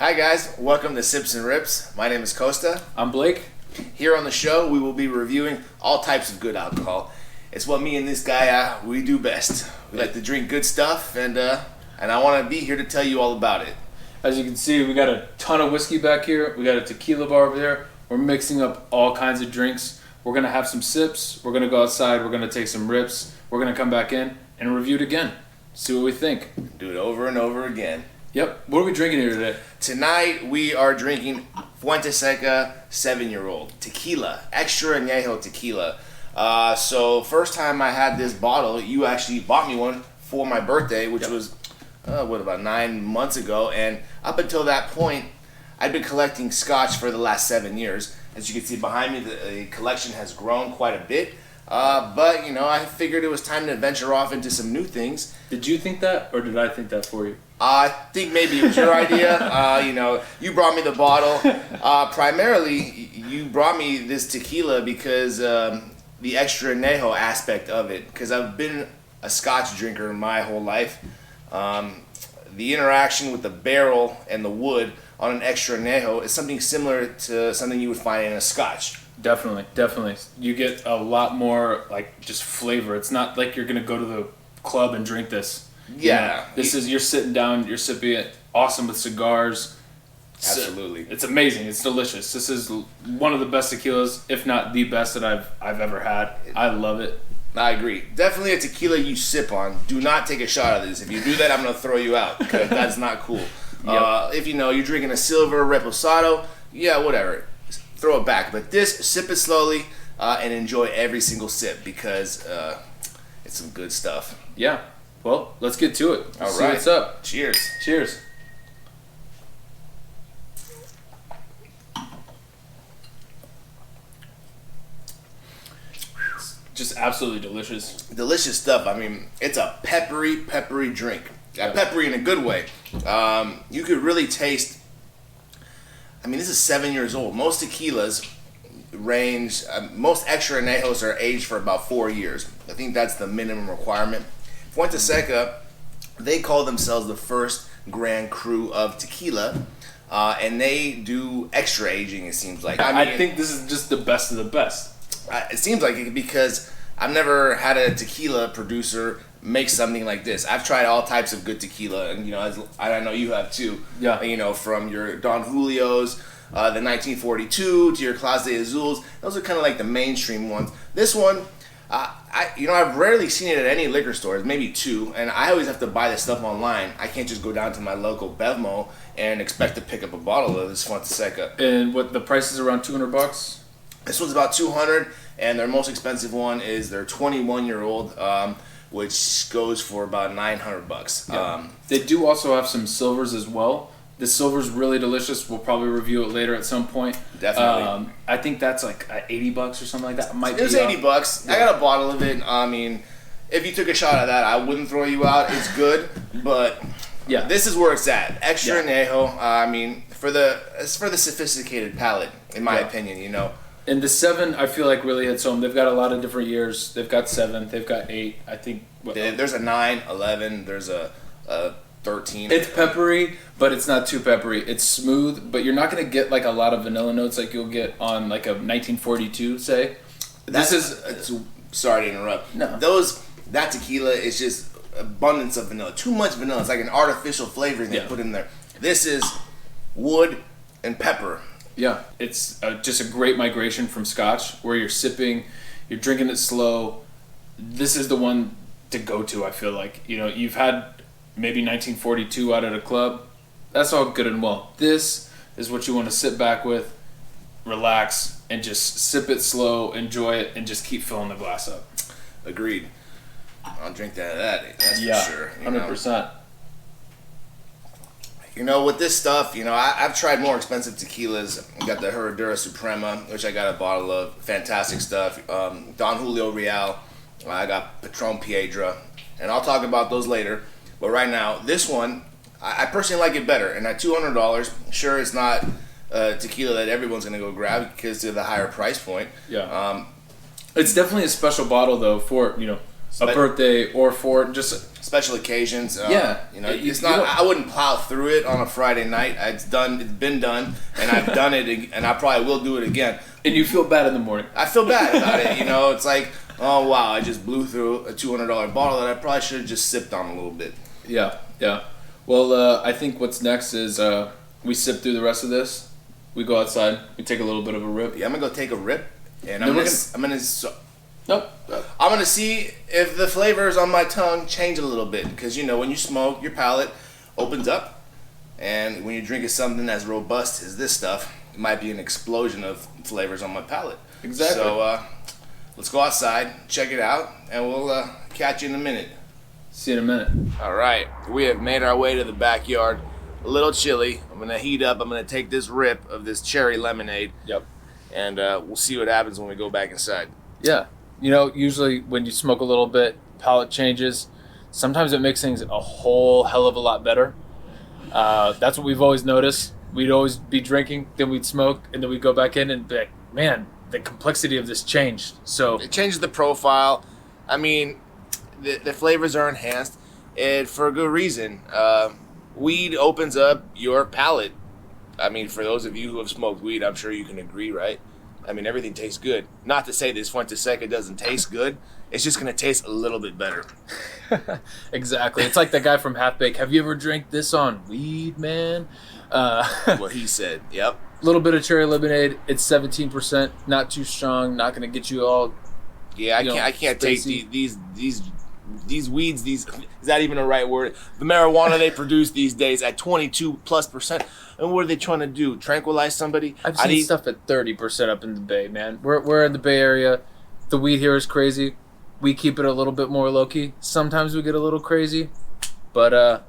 Hi guys, welcome to Sips and Rips. My name is Costa. I'm Blake. Here on the show, we will be reviewing all types of good alcohol. It's what me and this guy, we do best. We like to drink good stuff, and I want to be here to tell you all about it. As you can see, we got a ton of whiskey back here. We got a tequila bar over there. We're mixing up all kinds of drinks. We're going to have some sips. We're going to go outside. We're going to take some rips. We're going to come back in and review it again. See what we think. Do it over and over again. Yep. What are we drinking here today? Tonight, we are drinking Fuente Seca 7-year-old Tequila, extra añejo tequila. So first time I had this bottle, you actually bought me one for my birthday, which was, about 9 months ago. And up until that point, I'd been collecting scotch for the last 7 years. As you can see behind me, the collection has grown quite a bit. But, I figured it was time to venture off into some new things. Did you think that, or did I think that for you? I think maybe it was your idea. You brought me the bottle. Primarily, you brought me this tequila because the extra añejo aspect of it. Because I've been a scotch drinker my whole life. The interaction with the barrel and the wood on an extra añejo is something similar to something you would find in a scotch. Definitely. You get a lot more, just flavor. It's not like you're going to go to the club and drink this. Yeah. You're sitting down, you're sipping it, awesome with cigars. Absolutely. It's amazing. It's delicious. This is one of the best tequilas, if not the best that I've eever had. I love it. I agree. Definitely a tequila you sip on. Do not take a shot of this. If you do that, I'm going to throw you out because that's not cool. Yep. If you're drinking a silver reposado, yeah, whatever. Throw it back. But this, sip it slowly and enjoy every single sip because it's some good stuff. Yeah. Well, let's get to it. All See right. what's up. Cheers. Cheers. Just absolutely delicious. Delicious stuff. I mean, it's a peppery drink. Peppery in a good way. You could really taste. I mean, this is 7 years old. Most tequilas range. Most extra añejos are aged for about 4 years. I think that's the minimum requirement. Fuente Seca, they call themselves the first Grand Cru of Tequila, and they do extra aging. It seems like. I think this is just the best of the best. It seems like it because I've never had a tequila producer make something like this. I've tried all types of good tequila, and I know you have too. Yeah. From your Don Julio's, the 1942 to your Clase de Azules. Those are kind of like the mainstream ones. This one, I've rarely seen it at any liquor stores, maybe two, and I always have to buy this stuff online. I can't just go down to my local Bevmo and expect to pick up a bottle of this Fuente Seca. And what the price is around $200? This one's about $200, and their most expensive one is their 21-year-old, which goes for about $900. Yeah. They do also have some silvers as well. The silver's really delicious. We'll probably review it later at some point. Definitely. I think that's like $80 or something like that. It was $80. Yeah. I got a bottle of it. I mean, if you took a shot of that, I wouldn't throw you out. It's good, but yeah, this is where it's at. Extra añejo. I mean, it's for the sophisticated palate, in my opinion. And the 7, I feel like really hits home. They've got a lot of different years. They've got 7. They've got 8. I think there's a 9, 11. There's a 13. It's peppery, but it's not too peppery. It's smooth, but you're not going to get like a lot of vanilla notes like you'll get on like a 1942, say. Sorry to interrupt. No. That tequila is just abundance of vanilla. Too much vanilla. It's like an artificial flavoring they put in there. This is wood and pepper. Yeah, it's just a great migration from scotch where you're sipping, you're drinking it slow. This is the one to go to, I feel like. You've had maybe 1942 out at a club. That's all good and well. This is what you want to sit back with, relax, and just sip it slow, enjoy it, and just keep filling the glass up. Agreed. I'll drink that. That's for sure. 100%. With this stuff, I've tried more expensive tequilas. I got the Herradura Suprema, which I got a bottle of. Fantastic stuff. Don Julio Real. I got Patron Piedra. And I'll talk about those later. But right now, this one, I personally like it better. And at $200, sure, it's not tequila that everyone's going to go grab because of the higher price point. Yeah. It's definitely a special bottle, though, for, a birthday or for just special occasions. Yeah. You know, it's not. I wouldn't plow through it on a Friday night. It's done. It's been done, and I've done it, and I probably will do it again. And you feel bad in the morning. I feel bad about it. You know, it's like, oh wow, I just blew through a $200 bottle that I probably should have just sipped on a little bit. Yeah. Well, I think what's next is we sip through the rest of this. We go outside. We take a little bit of a rip. Yeah, I'm gonna go take a rip, and Nope. I'm gonna see if the flavors on my tongue change a little bit, because you know when you smoke, your palate opens up, and when you're drinking something as robust as this stuff, it might be an explosion of flavors on my palate. Exactly. So let's go outside, check it out, and we'll catch you in a minute. See you in a minute. All right, we have made our way to the backyard. A little chilly. I'm gonna heat up. I'm gonna take this rip of this cherry lemonade. Yep. And we'll see what happens when we go back inside. Yeah. You know, usually when you smoke a little bit, palate changes. Sometimes it makes things a whole hell of a lot better. That's what we've always noticed. We'd always be drinking, then we'd smoke, and then we'd go back in and be like, man, the complexity of this changed. So It changes the profile. I mean, the flavors are enhanced, and for a good reason. Weed opens up your palate. I mean, for those of you who have smoked weed, I'm sure you can agree, right? I mean, everything tastes good. Not to say this Fuente Seca doesn't taste good. It's just going to taste a little bit better. Exactly. It's like the guy from Half Baked. Have you ever drank this on weed, man? What he said. Yep. A little bit of cherry lemonade. It's 17%. Not too strong. Not going to get you all. Yeah, I can't take these weeds. Is that even a right word? The marijuana they produce these days at 22+%. And what are they trying to do? Tranquilize somebody? I've seen stuff at 30% up in the Bay, man. We're in the Bay Area. The weed here is crazy. We keep it a little bit more low-key. Sometimes we get a little crazy. But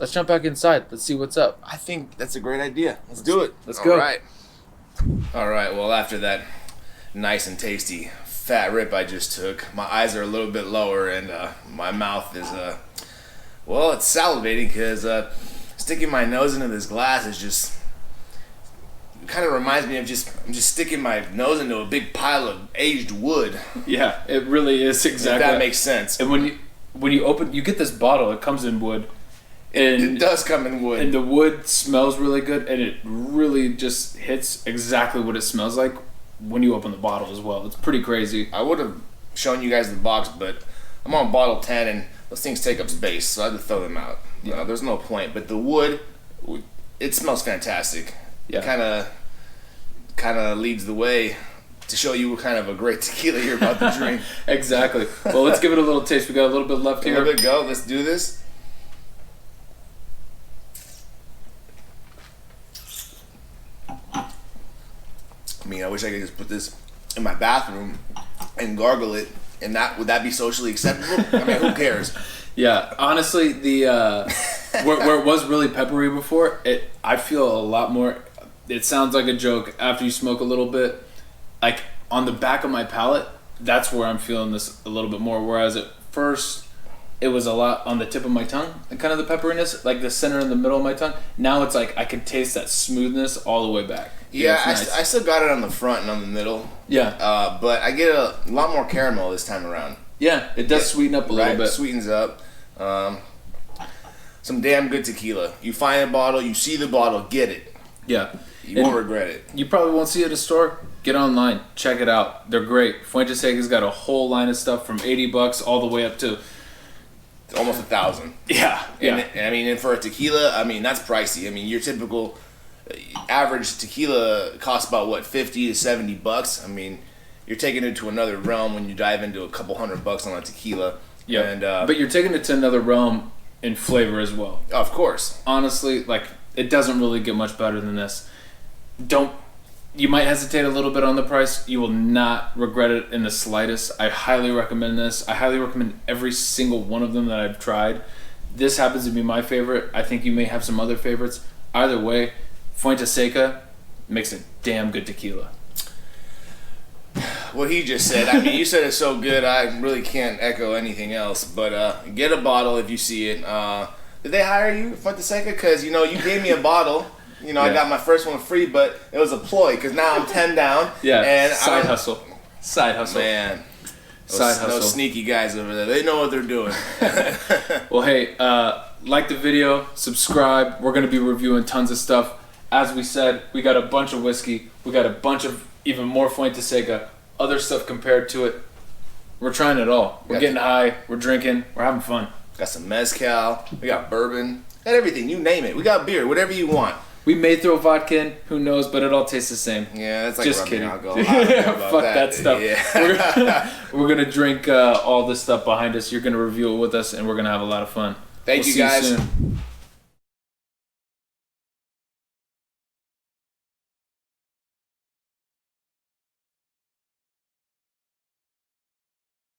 let's jump back inside. Let's see what's up. I think that's a great idea. Let's do it. Let's go. All right. Well, after that nice and tasty fat rip I just took, my eyes are a little bit lower, and my mouth is it's salivating, because sticking my nose into this glass is just kind of reminds me of I'm just sticking my nose into a big pile of aged wood. Yeah, it really is exactly. If that makes sense. And when you open, you get this bottle. It comes in wood. And it does come in wood. And the wood smells really good, and it really just hits exactly what it smells like when you open the bottle as well. It's pretty crazy. I would have shown you guys the box, but I'm on bottle 10, and those things take up space, so I had to throw them out. Yeah. There's no point. But the wood, it smells fantastic. Yeah. It kind of leads the way to show you what kind of a great tequila you're about to drink. Exactly. Well, let's give it a little taste. We got a little bit left here. A little bit go. Let's do this. I mean, I wish I could just put this in my bathroom and gargle it, and would that be socially acceptable? I mean, who cares? Yeah, honestly, the where it was really peppery before, I feel a lot more. It sounds like a joke after you smoke a little bit. Like on the back of my palate, that's where I'm feeling this a little bit more. Whereas at first, it was a lot on the tip of my tongue, and kind of the pepperiness, like the center and the middle of my tongue. Now it's like I can taste that smoothness all the way back. Yeah, nice. I still got it on the front and on the middle. Yeah. But I get a lot more caramel this time around. Yeah, it does sweeten up a little bit. Sweetens up. Some damn good tequila. You find a bottle, you see the bottle, get it. Yeah. You won't regret it. You probably won't see it at a store. Get online. Check it out. They're great. Fuente Seca's got a whole line of stuff from $80 all the way up to almost $1,000. Yeah. And for a tequila, I mean, that's pricey. I mean, your typical average tequila costs about what, $50 to $70. I mean, you're taking it to another realm when you dive into a couple $100 on a tequila. Yeah. And but you're taking it to another realm in flavor as well. Of course. Honestly, like, it doesn't really get much better than this. You might hesitate a little bit on the price. You will not regret it in the slightest. I highly recommend this. I highly recommend every single one of them that I've tried. This happens to be my favorite. I think you may have some other favorites. Either way, Fuente Seca makes a damn good tequila. What he just said, I mean, you said it's so good, I really can't echo anything else. But get a bottle if you see it. Did they hire you, Fuente Seca? Because, you gave me a bottle. Yeah. I got my first one free, but it was a ploy because now I'm 10 down. Yeah, and Side hustle. Man. Side hustle. Those sneaky guys over there. They know what they're doing. Well, hey, like the video, subscribe. We're going to be reviewing tons of stuff. As we said, we got a bunch of whiskey. We got a bunch of even more Fuente Seca. Other stuff compared to it. We're trying it all. We're getting high. We're drinking. We're having fun. Got some mezcal. We got bourbon. Got everything. You name it. We got beer. Whatever you want. We may throw vodka in. Who knows? But it all tastes the same. Yeah, that's like just rubbing kidding. alcohol. Fuck that stuff. Yeah. We're gonna drink all this stuff behind us. You're gonna review it with us, and we're gonna have a lot of fun. Thank you guys. See you soon.